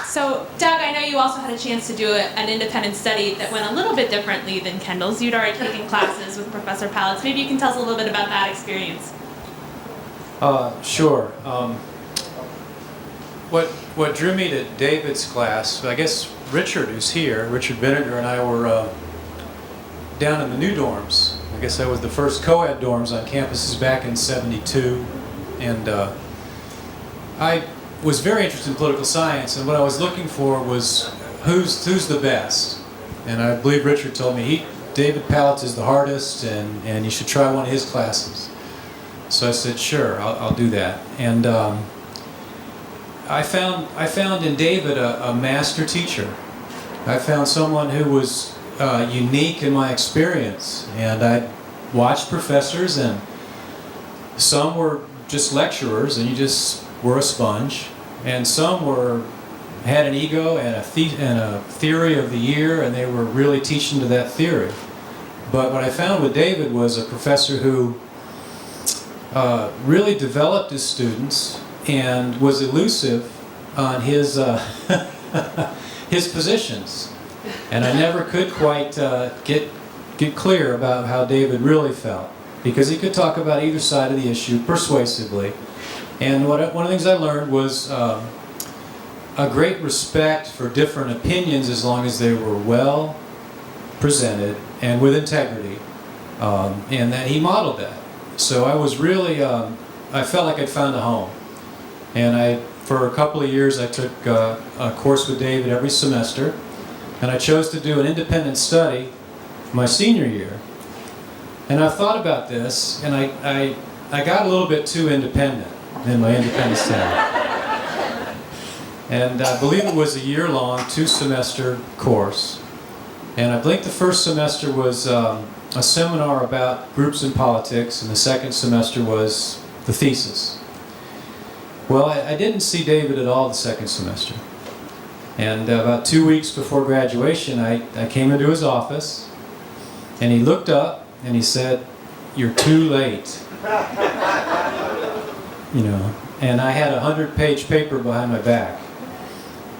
So, Doug, I know you also had a chance to do an independent study that went a little bit differently than Kendall's. You'd already taken classes with Professor Palitz. Maybe you can tell us a little bit about that experience. Sure. What drew me to David's class, I guess Richard, who's here, Richard Vinegar, and I were down in the new dorms. I guess that was the first co-ed dorms on campuses back in '72. And I was very interested in political science, and what I was looking for was who's the best. And I believe Richard told me David Palitz is the hardest, and you should try one of his classes. So I said, sure, I'll do that. And I found in David a master teacher. I found someone who was unique in my experience. And I watched professors, and some were just lecturers, and you just were a sponge. And some had an ego and a theory of the year, and they were really teaching to that theory. But what I found with David was a professor who really developed his students and was elusive on his his positions. And I never could quite get clear about how David really felt, because he could talk about either side of the issue persuasively. And one of the things I learned was a great respect for different opinions as long as they were well presented and with integrity, and that he modeled that. So I was really, I felt like I'd found a home. And for a couple of years, I took a course with David every semester, and I chose to do an independent study my senior year. And I thought about this, and I got a little bit too independent in my independent study. And I believe it was a year-long, 2-semester course. And I believe the first semester was a seminar about groups in politics, and the second semester was the thesis. Well, I didn't see David at all the second semester. And about 2 weeks before graduation, I came into his office, and he looked up, and he said, "You're too late." You know, and I had a 100-page paper behind my back.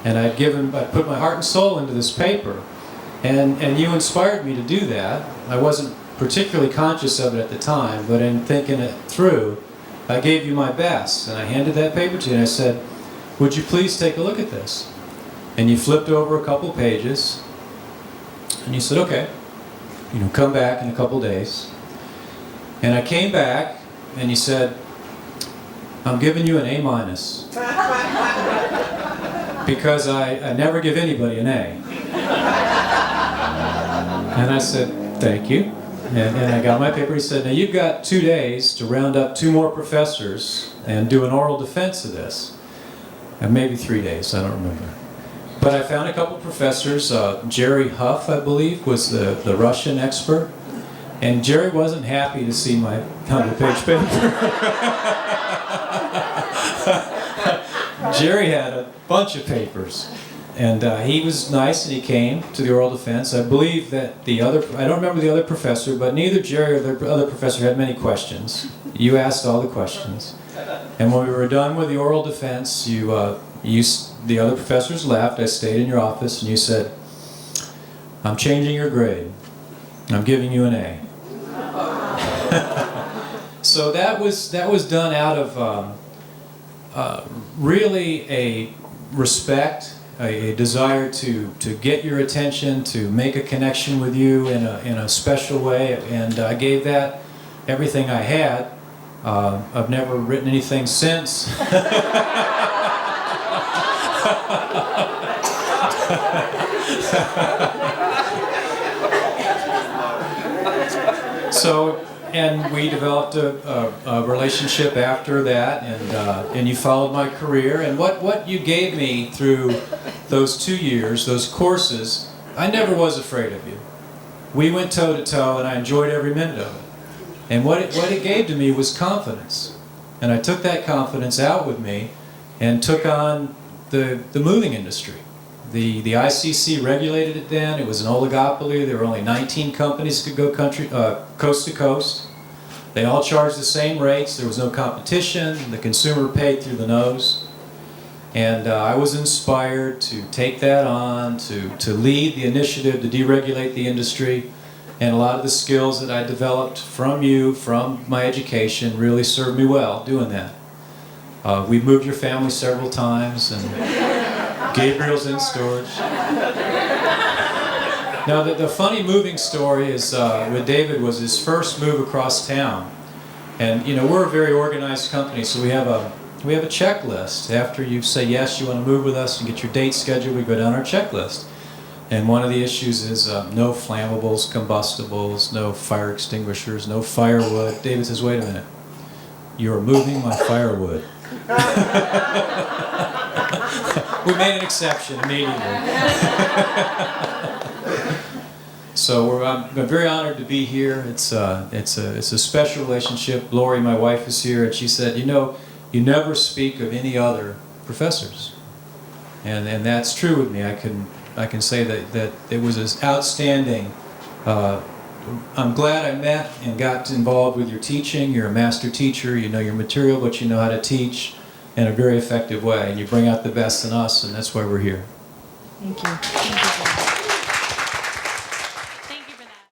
And I put my heart and soul into this paper. And you inspired me to do that. I wasn't particularly conscious of it at the time, but in thinking it through, I gave you my best. And I handed that paper to you, and I said, "Would you please take a look at this?" And you flipped over a couple pages, and you said, "Okay, come back in a couple days." And I came back, and you said, "I'm giving you an A-, because I never give anybody an A." And I said, "Thank you." And I got my paper. He said, "Now you've got 2 days to round up 2 more professors and do an oral defense of this." And maybe 3 days, I don't remember. But I found a couple professors. Jerry Huff, I believe, was the Russian expert. And Jerry wasn't happy to see my 100-page paper. Jerry had a bunch of papers. And he was nice, and he came to the oral defense. I believe that I don't remember the other professor, but neither Jerry or the other professor had many questions. You asked all the questions. And when we were done with the oral defense, the other professors left. I stayed in your office, and you said, "I'm changing your grade. I'm giving you an A." So that was done out of really a respect, a desire to get your attention, to make a connection with you in a special way, and I gave that everything I had. I've never written anything since. So, and we developed a relationship after that, and you followed my career. And what you gave me through those 2 years, those courses, I never was afraid of you. We went toe to toe, and I enjoyed every minute of it. And what it gave to me was confidence. And I took that confidence out with me and took on the moving industry. The ICC regulated it then. It was an oligopoly. There were only 19 companies that could go coast to coast. They all charged the same rates. There was no competition. The consumer paid through the nose. And I was inspired to take that on, to lead the initiative to deregulate the industry. And a lot of the skills that I developed from you, from my education, really served me well doing that. We've moved your family several times, and Gabriel's in storage. Now, the funny moving story is with David was his first move across town. And, you know, we're a very organized company, so we have a checklist. After you say yes, you want to move with us and get your date scheduled, we go down our checklist. And one of the issues is no flammables, combustibles, no fire extinguishers, no firewood. David says, wait a minute. You're moving my firewood. We made an exception immediately. So I'm very honored to be here. It's a special relationship. Lori, my wife, is here, and she said, you know, you never speak of any other professors. And that's true with me. I can say that it was as outstanding. I'm glad I met and got involved with your teaching. You're a master teacher. You know your material, but you know how to teach in a very effective way. And you bring out the best in us, and that's why we're here. Thank you. Thank you.